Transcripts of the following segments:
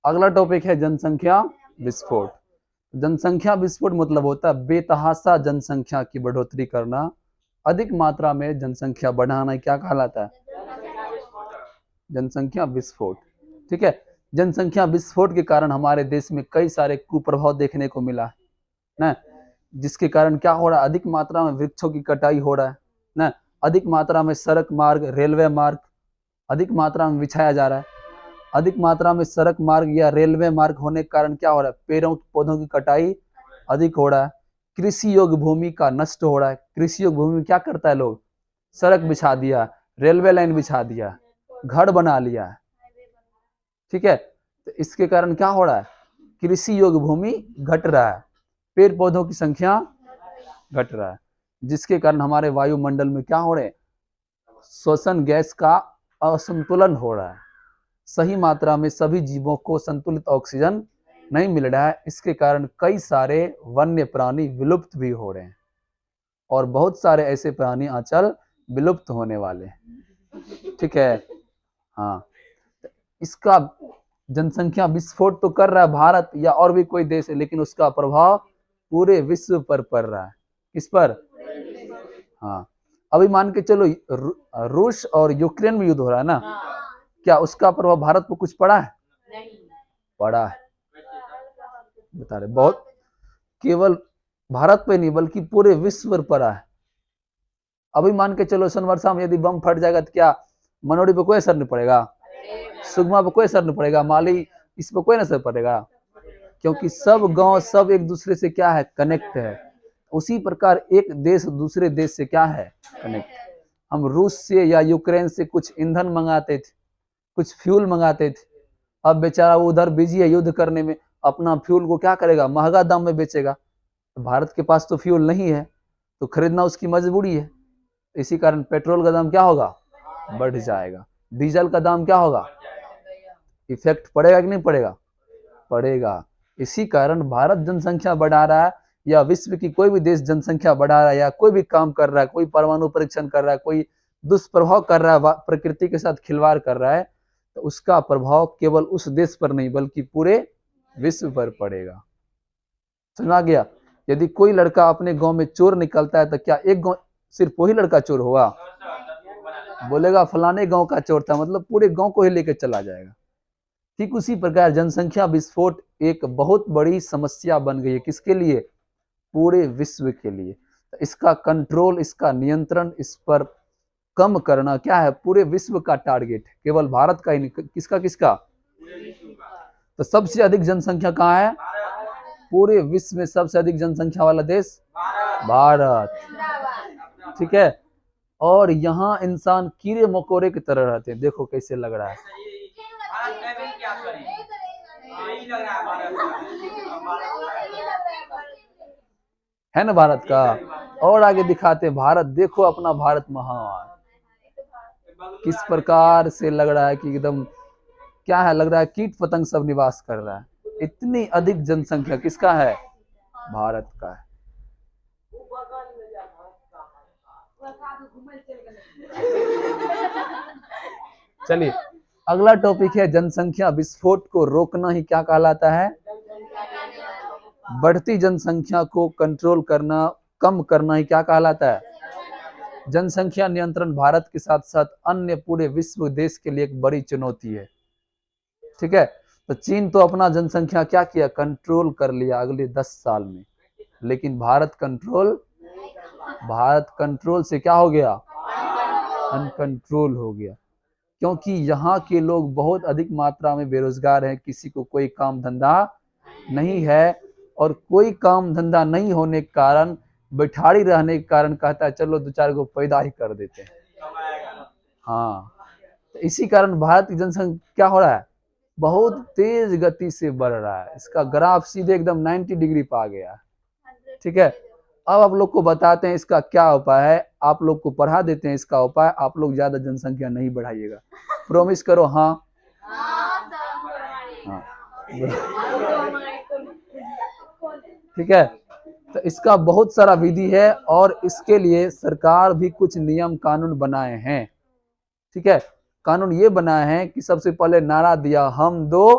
अगला टॉपिक है जनसंख्या विस्फोट। जनसंख्या विस्फोट मतलब होता है बेतहाशा जनसंख्या की बढ़ोतरी करना, अधिक मात्रा में जनसंख्या बढ़ाना, क्या कहलाता है? जनसंख्या विस्फोट। ठीक है, जनसंख्या विस्फोट के कारण हमारे देश में कई सारे कुप्रभाव देखने को मिला है ना, जिसके कारण क्या हो रहा है, अधिक मात्रा में वृक्षों की कटाई हो रहा है ना, अधिक मात्रा में सड़क मार्ग, रेलवे मार्ग अधिक मात्रा में बिछाया जा रहा है। अधिक मात्रा में सड़क मार्ग या रेलवे मार्ग होने के कारण क्या हो रहा है, पेड़ों पौधों की कटाई अधिक हो रहा है। कृषि योग्य भूमि का नष्ट हो रहा है। कृषि योग्य भूमि में क्या करता है लोग, सड़क बिछा दिया, रेलवे लाइन बिछा दिया, घर बना लिया है। ठीक है, तो इसके कारण क्या हो रहा है, कृषि योग्य भूमि घट रहा है, पेड़ पौधों की संख्या घट रहा है, जिसके कारण हमारे वायुमंडल में क्या हो रहे हैं, श्वसन गैस का असंतुलन हो रहा है। सही मात्रा में सभी जीवों को संतुलित ऑक्सीजन नहीं मिल रहा है। इसके कारण कई सारे वन्य प्राणी विलुप्त भी हो रहे हैं और बहुत सारे ऐसे प्राणी आजकल विलुप्त होने वाले हैं। ठीक है, हाँ, इसका जनसंख्या विस्फोट तो कर रहा है भारत या और भी कोई देश है, लेकिन उसका प्रभाव पूरे विश्व पर पड़ रहा है। किस पर? हाँ, अभी मान के चलो रूस और यूक्रेन में युद्ध हो रहा है ना, क्या उसका प्रभाव भारत पर कुछ पड़ा है? नहीं पड़ा है, बता रहे बहुत, केवल भारत पे नहीं बल्कि पूरे विश्व पर पड़ा है। अभी मान के चलो सोनवर्षा में यदि बम फट जाएगा तो क्या मनोरी पे कोई असर नहीं पड़ेगा, सुगमा पे कोई असर नहीं पड़ेगा, माली इस पर कोई असर पड़ेगा, क्योंकि सब गांव सब एक दूसरे से क्या है, कनेक्ट है। उसी प्रकार एक देश दूसरे देश से क्या है, कनेक्ट। हम रूस से या यूक्रेन से कुछ ईंधन मंगाते थे, कुछ फ्यूल मंगाते थे, अब बेचारा वो उधर बिजी है युद्ध करने में, अपना फ्यूल को क्या करेगा, महंगा दाम में बेचेगा। तो भारत के पास तो फ्यूल नहीं है, तो खरीदना उसकी मजबूरी है। इसी कारण पेट्रोल का दाम क्या होगा, बढ़ जाएगा। डीजल का दाम क्या होगा, इफेक्ट पड़ेगा कि नहीं पड़ेगा, पड़ेगा। इसी कारण भारत जनसंख्या बढ़ा रहा है या विश्व की कोई भी देश जनसंख्या बढ़ा रहा है या कोई भी काम कर रहा है, कोई परमाणु परीक्षण कर रहा है, कोई दुष्प्रभाव कर रहा है, प्रकृति के साथ खिलवाड़ कर रहा है, तो उसका प्रभाव केवल उस देश पर नहीं बल्कि पूरे विश्व पर पड़ेगा। सुना गया? यदि कोई लड़का अपने गांव में चोर निकलता है तो क्या एक गांव सिर्फ वही लड़का चोर होगा, बोलेगा फलाने गांव का चोर था, मतलब पूरे गांव को ही लेकर चला जाएगा। ठीक उसी प्रकार जनसंख्या विस्फोट एक बहुत बड़ी समस्या बन गई है, किसके लिए, पूरे विश्व के लिए। इसका कंट्रोल, इसका नियंत्रण, इस पर कम करना क्या है, पूरे विश्व का टारगेट है, केवल भारत का ही नहीं, किसका किसका। तो सबसे अधिक जनसंख्या कहाँ है, पूरे विश्व में सबसे अधिक जनसंख्या वाला देश भारत। ठीक है, और यहाँ इंसान कीड़े मकोड़े की तरह रहते हैं, देखो कैसे लग रहा है, है ना भारत का। और आगे दिखाते हैं भारत, देखो अपना भारत महान किस प्रकार से लग रहा है कि एकदम क्या है, लग रहा है कीट पतंग सब निवास कर रहा है। इतनी अधिक जनसंख्या किसका है, भारत का है। चलिए अगला टॉपिक है जनसंख्या विस्फोट को रोकना ही क्या कहलाता है, बढ़ती जनसंख्या को कंट्रोल करना, कम करना ही क्या कहलाता है, जनसंख्या नियंत्रण भारत के साथ साथ अन्य पूरे विश्व देश के लिए एक बड़ी चुनौती है। ठीक है, तो चीन तो अपना जनसंख्या क्या किया, कंट्रोल कर लिया अगले 10 साल में, लेकिन भारत कंट्रोल से क्या हो गया, अनकंट्रोल हो गया, क्योंकि यहाँ के लोग बहुत अधिक मात्रा में बेरोजगार हैं, किसी को कोई काम धंधा नहीं है, और कोई काम धंधा नहीं होने के कारण, बैठाड़ी रहने के कारण कहता है चलो 2-4 को पैदा ही कर देते हैं। हाँ, तो इसी कारण भारत की जनसंख्या क्या हो रहा है, बहुत तेज गति से बढ़ रहा है, इसका ग्राफ सीधे एकदम 90 डिग्री पे आ गया। ठीक है, अब आप लोग को बताते हैं इसका क्या उपाय है, आप लोग को पढ़ा देते हैं इसका उपाय, आप लोग ज्यादा जनसंख्या नहीं बढ़ाइएगा, प्रॉमिस करो। हाँ, हाँ। ठीक है, तो इसका बहुत सारा विधि है और इसके लिए सरकार भी कुछ नियम कानून बनाए हैं। ठीक है, कानून ये बनाए हैं कि सबसे पहले नारा दिया, हम दो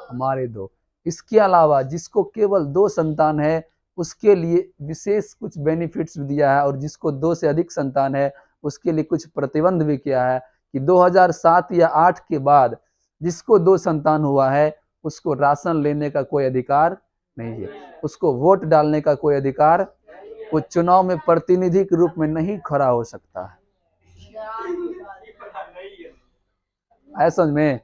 हमारे दो। इसके अलावा जिसको केवल 2 संतान है उसके लिए विशेष कुछ बेनिफिट्स भी दिया है, और जिसको 2 से अधिक संतान है उसके लिए कुछ प्रतिबंध भी किया है कि 2007 या 8 के बाद जिसको 2 संतान हुआ है उसको राशन लेने का कोई अधिकार नहीं है, उसको वोट डालने का कोई अधिकार, वो चुनाव में प्रतिनिधि के रूप में नहीं खड़ा हो सकता है। समझ में?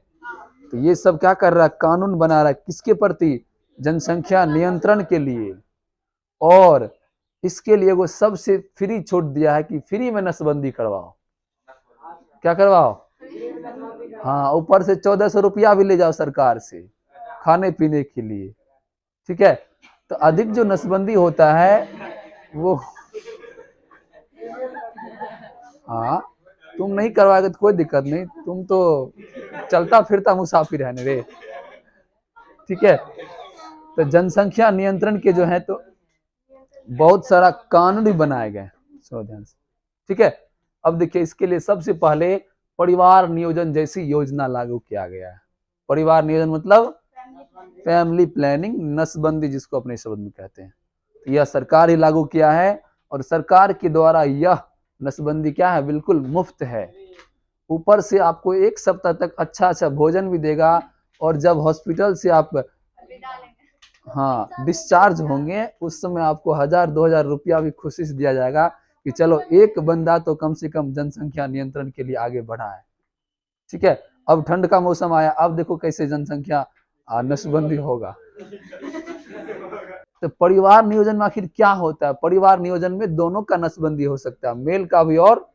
तो ये सब क्या कर रहा है, कानून बना रहा है किसके प्रति, जनसंख्या नियंत्रण के लिए। और इसके लिए वो सबसे फ्री छूट दिया है कि फ्री में नसबंदी करवाओ। क्या करवाओ? हाँ, ऊपर से 1400 रुपया भी ले जाओ सरकार से खाने पीने के लिए। ठीक है, तो अधिक जो नसबंदी होता है वो, हाँ तुम नहीं करवाओगे तो कोई दिक्कत नहीं, तुम तो चलता फिरता मुसाफिर है ना रे। ठीक है, तो जनसंख्या नियंत्रण के जो है तो बहुत सारा कानून भी बनाए गए। ठीक है, अब देखिए इसके लिए सबसे पहले परिवार नियोजन जैसी योजना लागू किया गया है। परिवार नियोजन मतलब फैमिली प्लानिंग, नसबंदी जिसको अपने शब्द में कहते हैं, यह सरकार ही लागू किया है। और सरकार के द्वारा यह नसबंदी क्या है, बिल्कुल मुफ्त है। ऊपर से आपको 1 सप्ताह तक अच्छा अच्छा भोजन भी देगा, और जब हॉस्पिटल से आप हाँ डिस्चार्ज होंगे उस समय आपको 1000-2000 रुपया भी खुशी से दिया जाएगा कि चलो एक बंदा तो कम से कम जनसंख्या नियंत्रण के लिए आगे बढ़ा है। ठीक है, अब ठंड का मौसम आया, अब देखो कैसे जनसंख्या नसबंदी होगा। तो परिवार नियोजन में आखिर क्या होता है? परिवार नियोजन में दोनों का नसबंदी हो सकता है, मेल का भी और,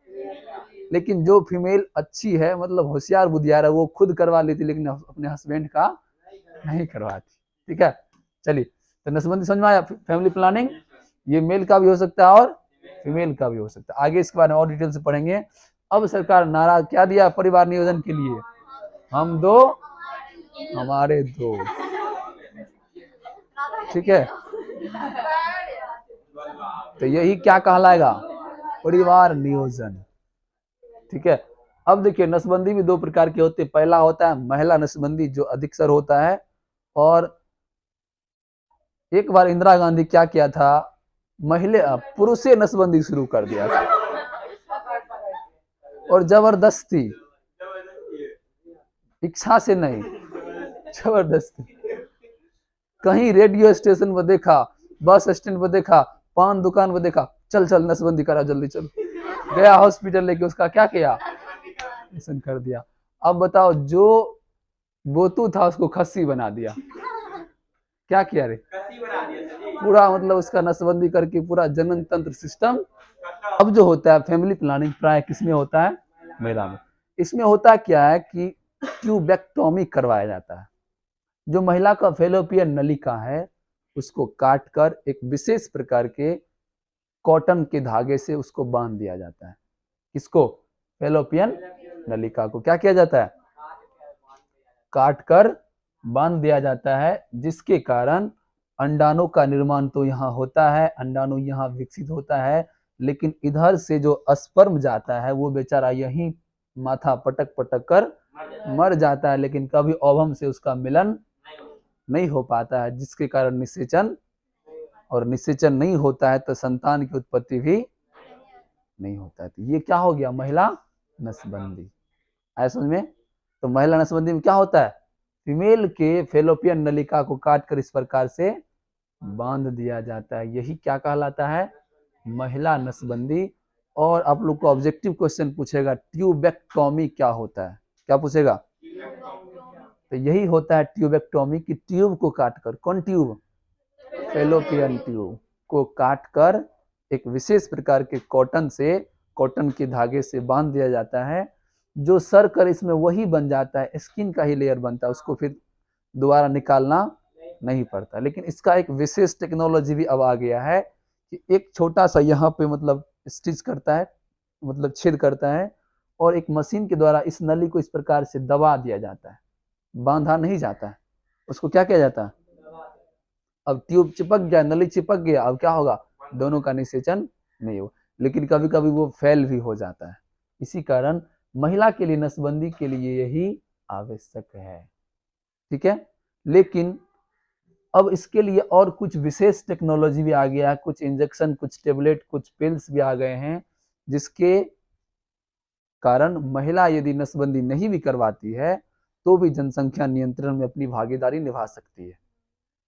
लेकिन जो फीमेल अच्छी है मतलब होशियार बुद्धियार है वो खुद करवा लेती, लेकिन अपने हस्बैंड का नहीं करवाती। ठीक है, चलिए तो नसबंदी समझ में आया। फैमिली प्लानिंग ये मेल का भी हो सकता है और फीमेल का भी हो सकता है, आगे इसके बारे में और डिटेल से पढ़ेंगे। अब सरकार नारा क्या दिया परिवार नियोजन के लिए, हम दो हमारे दो। ठीक है, तो यही क्या कहलाएगा, परिवार नियोजन। ठीक है, अब देखिए नसबंदी भी 2 प्रकार के होते हैं। पहला होता है महिला नसबंदी जो अधिकतर होता है, और एक बार इंदिरा गांधी क्या किया था, महिला पुरुषे नसबंदी शुरू कर दिया था, और जबरदस्ती, इच्छा से नहीं, जबरदस्ती। कहीं रेडियो स्टेशन पर देखा, बस स्टैंड पर देखा, पान दुकान पर देखा, चल चल नसबंदी करा जल्दी चल, गया हॉस्पिटल लेके उसका क्या किया, कर दिया। अब बताओ जो बोतू था उसको खस्सी बना दिया, क्या किया रे, पूरा मतलब उसका नसबंदी करके पूरा जनन तंत्र सिस्टम। अब जो होता है फैमिली प्लानिंग प्राय किसमें होता है, महिला में। इसमें होता क्या है कि ट्यूबेक्टोमी करवाया जाता है। जो महिला का फेलोपियन नलिका है उसको काट कर एक विशेष प्रकार के कॉटन के धागे से उसको बांध दिया जाता है। किसको, फेलोपियन नलिका को क्या किया जाता है, काट कर बांध दिया जाता है, जिसके कारण अंडाणु का निर्माण तो यहाँ होता है, अंडाणु यहाँ विकसित होता है, लेकिन इधर से जो स्पर्म जाता है वो बेचारा यहीं माथा पटक पटक कर मर जाता है, लेकिन कभी ओवम से उसका मिलन नहीं हो पाता है, जिसके कारण निषेचन, और निषेचन नहीं होता है तो संतान की उत्पत्ति भी नहीं होता है। तो ये क्या हो गया, महिला नसबंदी। आया समझ में? तो महिला नसबंदी में क्या होता है, फीमेल के फेलोपियन नलिका को काटकर इस प्रकार से बांध दिया जाता है, यही क्या कहलाता है, महिला नसबंदी। और आप लोग को ऑब्जेक्टिव क्वेश्चन पूछेगा ट्यूबेक्टोमी क्या होता है, क्या पूछेगा, तो यही होता है ट्यूबेक्टोमी की ट्यूब को काटकर, कौन ट्यूब, फेलोपियन ट्यूब को काटकर एक विशेष प्रकार के कॉटन से, कॉटन के धागे से बांध दिया जाता है, जो सर कर इसमें वही बन जाता है, स्किन का ही लेयर बनता है, उसको फिर दोबारा निकालना नहीं पड़ता। लेकिन इसका एक विशेष टेक्नोलॉजी भी अब आ गया है कि एक छोटा सा यहाँ पे मतलब स्टिच करता है, मतलब छेद करता है, और एक मशीन के द्वारा इस नली को इस प्रकार से दबा दिया जाता है, बांधा नहीं जाता है, उसको क्या किया जाता है, अब ट्यूब चिपक गया, नली चिपक गया, अब क्या होगा, दोनों का निषेचन नहीं होगा, लेकिन कभी कभी वो फेल भी हो जाता है। इसी कारण महिला के लिए नसबंदी के लिए यही आवश्यक है। ठीक है, लेकिन अब इसके लिए और कुछ विशेष टेक्नोलॉजी भी आ गया है, कुछ इंजेक्शन, कुछ टेबलेट, कुछ पिल्स भी आ गए हैं, जिसके कारण महिला यदि नसबंदी नहीं भी करवाती है तो भी जनसंख्या नियंत्रण में अपनी भागीदारी निभा सकती है।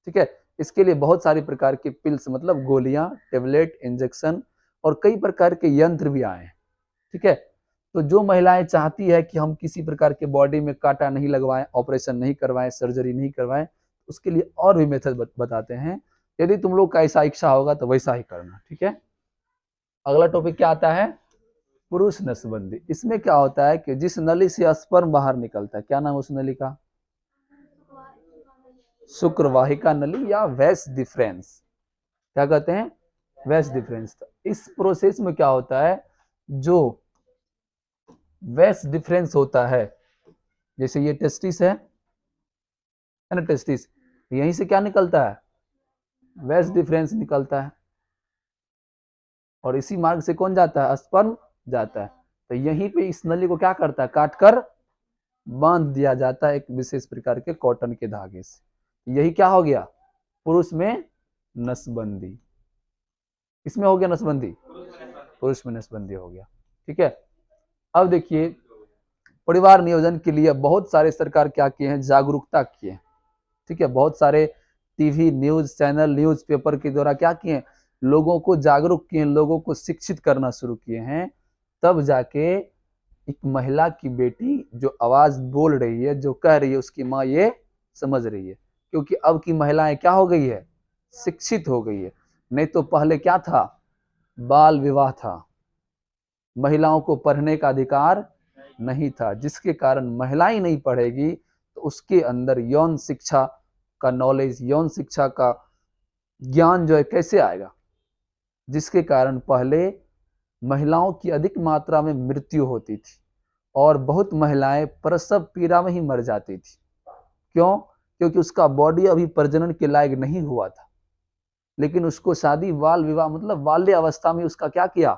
ठीक है, इसके लिए बहुत सारी प्रकार के पिल्स मतलब गोलियां, टेबलेट, इंजेक्शन और कई प्रकार के यंत्र भी आए हैं। ठीक है, तो जो महिलाएं चाहती है कि हम किसी प्रकार के बॉडी में कांटा नहीं लगवाएं, ऑपरेशन नहीं करवाएं, सर्जरी नहीं करवाएं, उसके लिए और भी मेथड बताते हैं। यदि तुम लोग का ऐसा इच्छा होगा तो वैसा ही करना। ठीक है, अगला टॉपिक क्या आता है? पुरुष नसबंदी। इसमें क्या होता है कि जिस नली से स्पर्म बाहर निकलता है, क्या नाम है उस नली का? शुक्रवाहिका नली या वैस डिफरेंस। क्या कहते हैं? वैस डिफरेंस। इस प्रोसेस में क्या होता है, जो वैस डिफरेंस होता है, जैसे ये टेस्टिस है ना, टेस्टिस, यहीं से क्या निकलता है? वैस डिफरेंस निकलता है, और इसी मार्ग से कौन जाता है? स्पर्म जाता है। तो यहीं पे इस नली को क्या करता है? काट कर बांध दिया जाता है एक विशेष प्रकार के कॉटन के धागे से। यही क्या हो गया? पुरुष में नसबंदी। इसमें हो गया नसबंदी, पुरुष में नसबंदी हो गया। ठीक है, अब देखिए परिवार नियोजन के लिए बहुत सारे सरकार क्या किए हैं? जागरूकता किए। ठीक है, बहुत सारे TV news channel, news paper के द्वारा क्या किए? लोगों को जागरूक किए, लोगों को शिक्षित करना शुरू किए हैं। तब जाके एक महिला की बेटी जो आवाज बोल रही है, जो कह रही है, उसकी माँ ये समझ रही है, क्योंकि अब की महिलाएं क्या हो गई है? शिक्षित हो गई है। नहीं तो पहले क्या था? बाल विवाह था, महिलाओं को पढ़ने का अधिकार नहीं था, जिसके कारण महिला ही नहीं पढ़ेगी तो उसके अंदर यौन शिक्षा का नॉलेज, यौन शिक्षा का ज्ञान जो है कैसे आएगा? जिसके कारण पहले महिलाओं की अधिक मात्रा में मृत्यु होती थी और बहुत महिलाएं प्रसव पीड़ा में ही मर जाती थी। क्यों? क्योंकि उसका बॉडी अभी प्रजनन के लायक नहीं हुआ था, लेकिन उसको शादी, बाल विवाह मतलब बाल्य अवस्था में उसका क्या किया?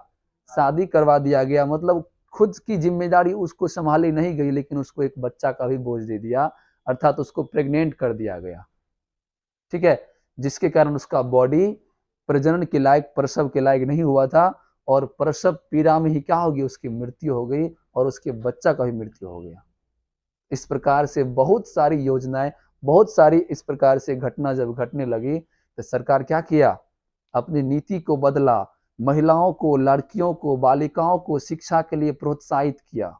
शादी करवा दिया गया। मतलब खुद की जिम्मेदारी उसको संभाली नहीं गई, लेकिन उसको एक बच्चा का भी बोझ दे दिया, अर्थात उसको प्रेग्नेंट कर दिया गया। ठीक है, जिसके कारण उसका बॉडी प्रजनन के लायक, प्रसव के लायक नहीं हुआ था, और प्रसव पीड़ा में ही क्या होगी? उसकी मृत्यु हो गई और उसके बच्चा का भी मृत्यु हो गया। इस प्रकार से बहुत सारी योजनाएं, बहुत सारी इस प्रकार से घटना जब घटने लगी तो सरकार क्या किया? अपनी नीति को बदला, महिलाओं को, लड़कियों को, बालिकाओं को शिक्षा के लिए प्रोत्साहित किया,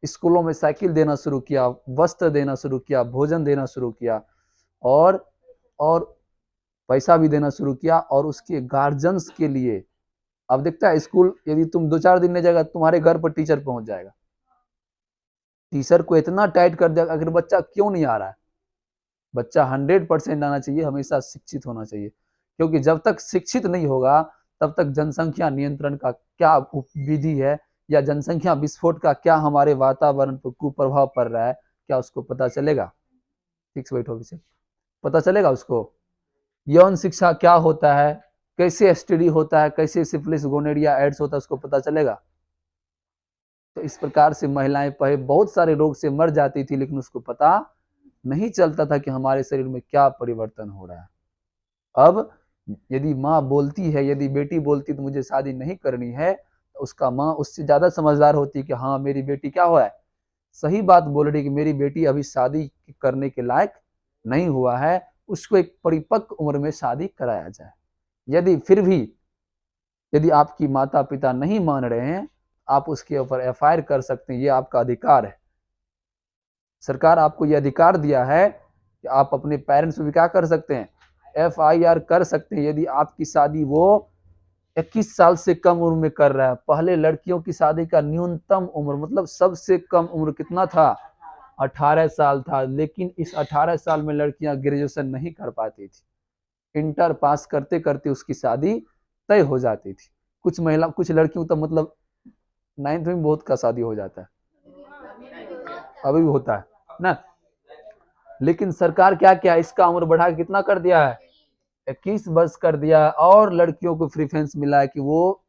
स्कूलों में साइकिल देना शुरू किया, वस्त्र देना शुरू किया, भोजन देना शुरू किया, और पैसा भी देना शुरू किया, और उसके गार्जियंस के लिए। अब देखता है स्कूल, यदि तुम 2-4 दिन नहीं जाएगा, तुम्हारे घर पर टीचर पहुंच जाएगा। टीचर को इतना टाइट कर दिया, अगर बच्चा क्यों नहीं आ रहा है? बच्चा 100% आना चाहिए, हमेशा शिक्षित होना चाहिए, क्योंकि जब तक शिक्षित नहीं होगा तब तक जनसंख्या नियंत्रण का क्या विधि है, या जनसंख्या विस्फोट का क्या हमारे वातावरण पर कुप्रभाव पड़ रहा है, क्या उसको पता चलेगा? ठीक से बैठो, पीछे पता चलेगा उसको? यौन शिक्षा क्या होता है, कैसे एसटीडी होता है, कैसे सिफिलिस, गोनेरिया, एड्स होता है, उसको पता चलेगा? तो इस प्रकार से महिलाएं पहले बहुत सारे रोग से मर जाती थी, लेकिन उसको पता नहीं चलता था कि हमारे शरीर में क्या परिवर्तन हो रहा है। अब यदि माँ बोलती है, यदि बेटी बोलती तो मुझे शादी नहीं करनी है, तो उसका माँ उससे ज्यादा समझदार होती है कि हाँ मेरी बेटी क्या हुआ है, सही बात बोल रही है, कि मेरी बेटी अभी शादी करने के लायक नहीं हुआ है, उसको एक परिपक्व उम्र में शादी कराया जाए। यदि फिर भी यदि आपकी माता पिता नहीं मान रहे हैं, आप उसके ऊपर एफआईआर कर सकते हैं, ये आपका अधिकार है। सरकार आपको यह अधिकार दिया है कि आप अपने पेरेंट्स पे भी क्या कर सकते हैं? एफआईआर कर सकते हैं, यदि आपकी शादी वो 21 साल से कम उम्र में कर रहा है। पहले लड़कियों की शादी का न्यूनतम उम्र मतलब सबसे कम उम्र कितना था? 18 साल था, लेकिन इस 18 साल में लड़कियां ग्रेजुएशन नहीं कर पाती थी, इंटर पास करते करते उसकी शादी तय हो जाती थी। कुछ लड़कियों तो मतलब 9th में बहुत का शादी हो जाता है, अभी भी होता है ना। लेकिन सरकार क्या किया? इसका उम्र बढ़ा के कितना कर दिया है? 21 वर्ष कर दिया, और लड़कियों को प्रेफरेंस मिला है कि वो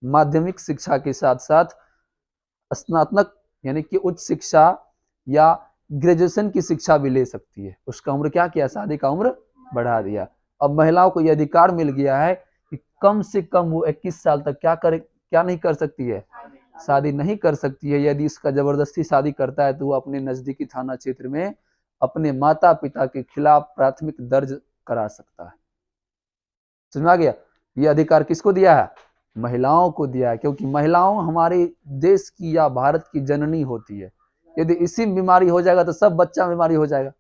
माध्यमिक शिक्षा के साथ साथ स्नातक यानी कि उच्च शिक्षा या ग्रेजुएशन की शिक्षा भी ले सकती है। उसका उम्र क्या किया, शादी का उम्र बढ़ा दिया। अब महिलाओं को यह अधिकार मिल गया है कि कम से कम वो 21 साल तक क्या नहीं कर सकती है, शादी नहीं कर सकती है। यदि इसका जबरदस्ती शादी करता है तो वो अपने नजदीकी थाना क्षेत्र में अपने माता पिता के खिलाफ प्राथमिक दर्ज करा सकता है। समझ में आ गया? ये अधिकार किसको दिया है? महिलाओं को दिया है, क्योंकि महिलाओं हमारे देश की या भारत की जननी होती है। यदि इसी में बीमारी हो जाएगा तो सब बच्चा बीमारी हो जाएगा,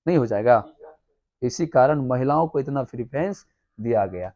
नहीं हो जाएगा। इसी कारण महिलाओं को इतना प्रेफरेंस दिया गया।